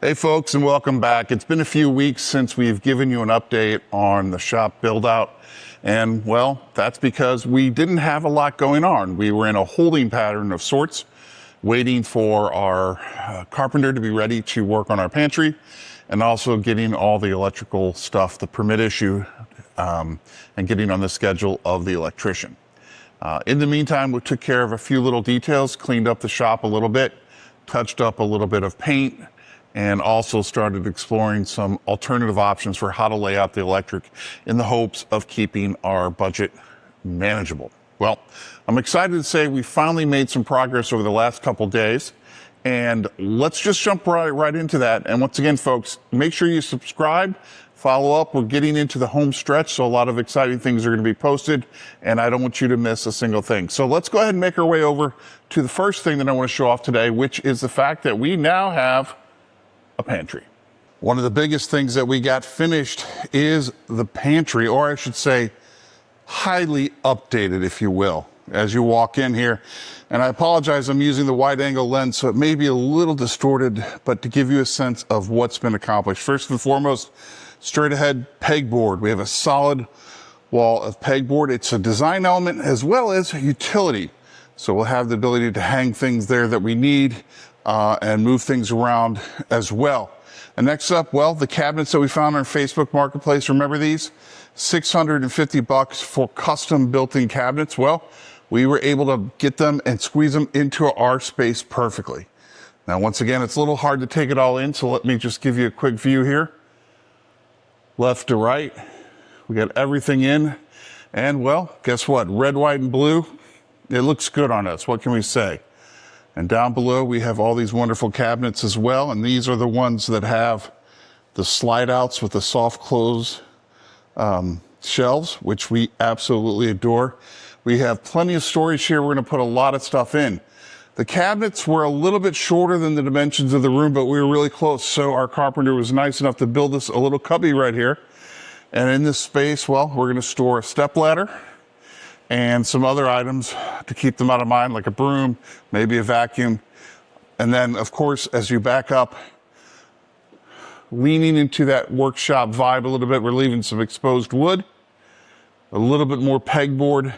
Hey folks, and welcome back. It's been a few weeks since we've given you an update on the shop build out. And well, that's because we didn't have a lot going on. We were in a holding pattern of sorts, waiting for our carpenter to be ready to work on our pantry, and also getting all the electrical stuff, the permit issue, and getting on the schedule of the electrician. In the meantime, we took care of a few little details, cleaned up the shop a little bit, touched up a little bit of paint, and also started exploring some alternative options for how to lay out the electric in the hopes of keeping our budget manageable. Well, I'm excited to say we finally made some progress over the last couple days, and let's just jump right into that. And once again, folks, make sure you subscribe, follow up. We're getting into the home stretch, so a lot of exciting things are going to be posted, and I don't want you to miss a single thing. So let's go ahead and make our way over to the first thing that I want to show off today, which is the fact that we now have a pantry. One of the biggest things that we got finished is the pantry, or I should say highly updated, if you will, as you walk in here. And I apologize, I'm using the wide angle lens, so it may be a little distorted, but to give you a sense of what's been accomplished. First and foremost, straight ahead pegboard. We have a solid wall of pegboard. It's a design element as well as a utility. So we'll have the ability to hang things there that we need, and move things around as well. And next up, well, the cabinets that we found on Facebook Marketplace. Remember these? $650 for custom built-in cabinets. Well, we were able to get them and squeeze them into our space perfectly. Now, once again, it's a little hard to take it all in, so let me just give you a quick view here. Left to right, we got everything in. And well, guess what? Red, white, and blue. It looks good on us. What can we say? And down below, we have all these wonderful cabinets as well. And these are the ones that have the slide outs with the soft close shelves, which we absolutely adore. We have plenty of storage here. We're going to put a lot of stuff in. The cabinets were a little bit shorter than the dimensions of the room, but we were really close. So our carpenter was nice enough to build us a little cubby right here. And in this space, well, we're going to store a stepladder and some other items to keep them out of mind, like a broom, maybe a vacuum. And then, of course, as you back up, leaning into that workshop vibe a little bit, we're leaving some exposed wood, a little bit more pegboard.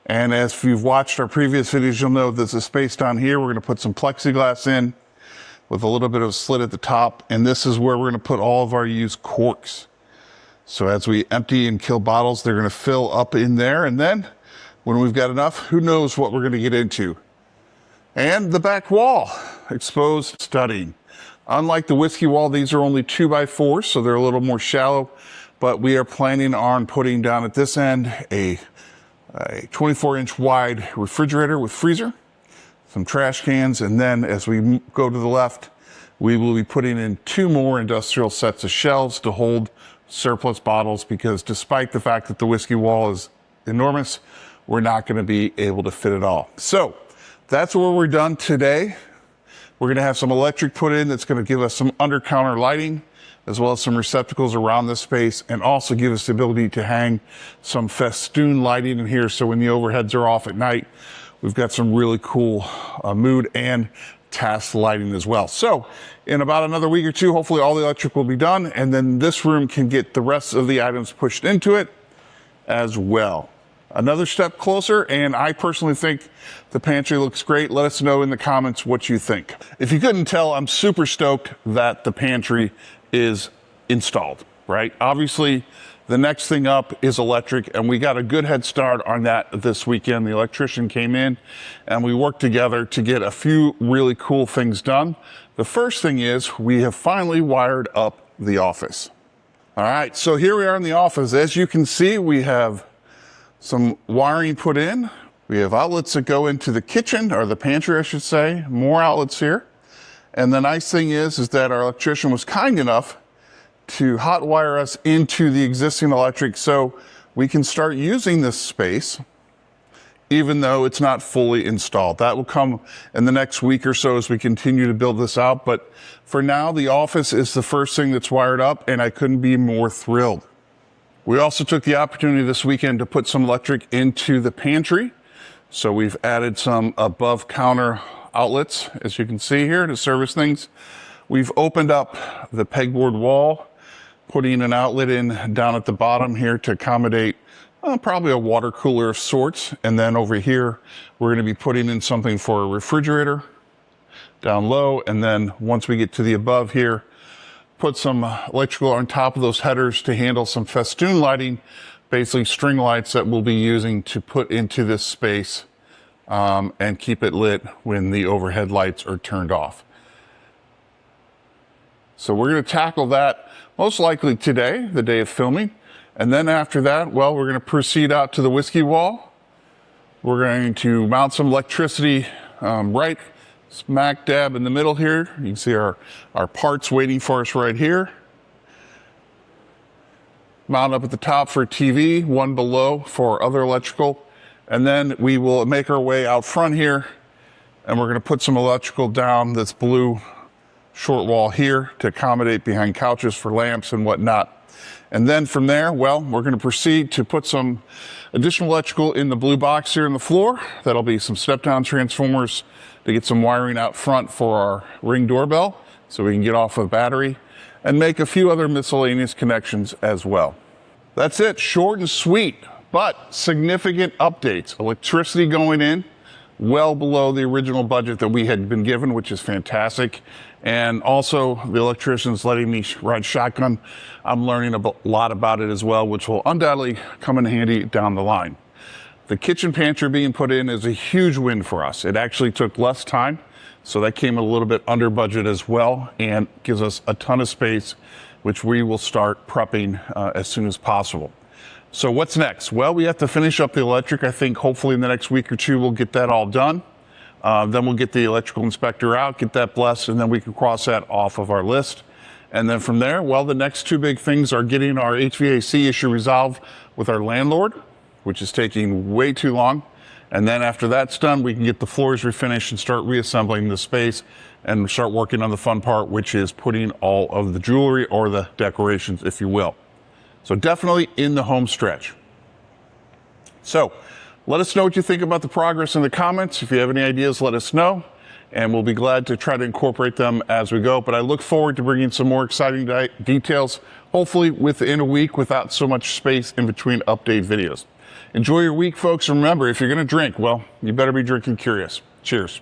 And as you've watched our previous videos, you'll know there's a space down here. We're going to put some plexiglass in with a little bit of a slit at the top. And this is where we're going to put all of our used corks. So as we empty and kill bottles, they're going to fill up in there. And then when we've got enough, who knows what we're going to get into. And the back wall, exposed studding. Unlike the whiskey wall, these are only 2x4, so they're a little more shallow. But we are planning on putting down at this end a 24-inch wide refrigerator with freezer, some trash cans, and then as we go to the left, we will be putting in 2 more industrial sets of shelves to hold surplus bottles, because despite the fact that the whiskey wall is enormous, we're not going to be able to fit it all. So that's where we're done today. We're going to have some electric put in that's going to give us some under-counter lighting, as well as some receptacles around this space, and also give us the ability to hang some festoon lighting in here. So when the overheads are off at night, we've got some really cool mood and task lighting as well. So in about another week or two, hopefully all the electric will be done, and then this room can get the rest of the items pushed into it as well. Another step closer, and I personally think the pantry looks great. Let us know in the comments what you think. If you couldn't tell, I'm super stoked that the pantry is installed, right? Obviously, the next thing up is electric, and we got a good head start on that this weekend. The electrician came in, and we worked together to get a few really cool things done. The first thing is we have finally wired up the office. All right, so here we are in the office. As you can see, we have some wiring put in. We have outlets that go into the kitchen, or the pantry, I should say. More outlets here. And the nice thing is that our electrician was kind enough to hot wire us into the existing electric, so we can start using this space even though it's not fully installed. That will come in the next week or so as we continue to build this out. But for now, the office is the first thing that's wired up, and I couldn't be more thrilled. We also took the opportunity this weekend to put some electric into the pantry. So we've added some above counter outlets, as you can see here, to service things. We've opened up the pegboard wall, putting an outlet in down at the bottom here to accommodate probably a water cooler of sorts. And then over here, we're going to be putting in something for a refrigerator down low. And then once we get to the above here, put some electrical on top of those headers to handle some festoon lighting, basically string lights that we'll be using to put into this space and keep it lit when the overhead lights are turned off. So we're going to tackle that most likely today, the day of filming. And then after that, well, we're going to proceed out to the whiskey wall. We're going to mount some electricity right smack dab in the middle here. You can see our parts waiting for us right here. Mount up at the top for TV, one below for other electrical. And then we will make our way out front here, and we're going to put some electrical down this blue short wall here to accommodate behind couches for lamps and whatnot. And then from there, well, we're going to proceed to put some additional electrical in the blue box here in the floor. That'll be some step-down transformers to get some wiring out front for our Ring doorbell so we can get off of battery, and make a few other miscellaneous connections as well. That's it, short and sweet, but significant updates. Electricity going in well below the original budget that we had been given, which is fantastic. And also the electrician's letting me ride shotgun. I'm learning a lot about it as well, which will undoubtedly come in handy down the line. The kitchen pantry being put in is a huge win for us. It actually took less time, so that came a little bit under budget as well, and gives us a ton of space, which we will start prepping as soon as possible. So what's next? Well, we have to finish up the electric. I think hopefully in the next week or two, we'll get that all done. Then we'll get the electrical inspector out, get that blessed, and then we can cross that off of our list. And then from there, well, the next two big things are getting our HVAC issue resolved with our landlord, which is taking way too long. And then after that's done, we can get the floors refinished and start reassembling the space and start working on the fun part, which is putting all of the jewelry or the decorations, if you will. So definitely in the home stretch. So let us know what you think about the progress in the comments. If you have any ideas, let us know, and we'll be glad to try to incorporate them as we go. But I look forward to bringing some more exciting details, hopefully within a week without so much space in between update videos. Enjoy your week, folks. Remember, if you're going to drink, well, you better be drinking curious. Cheers.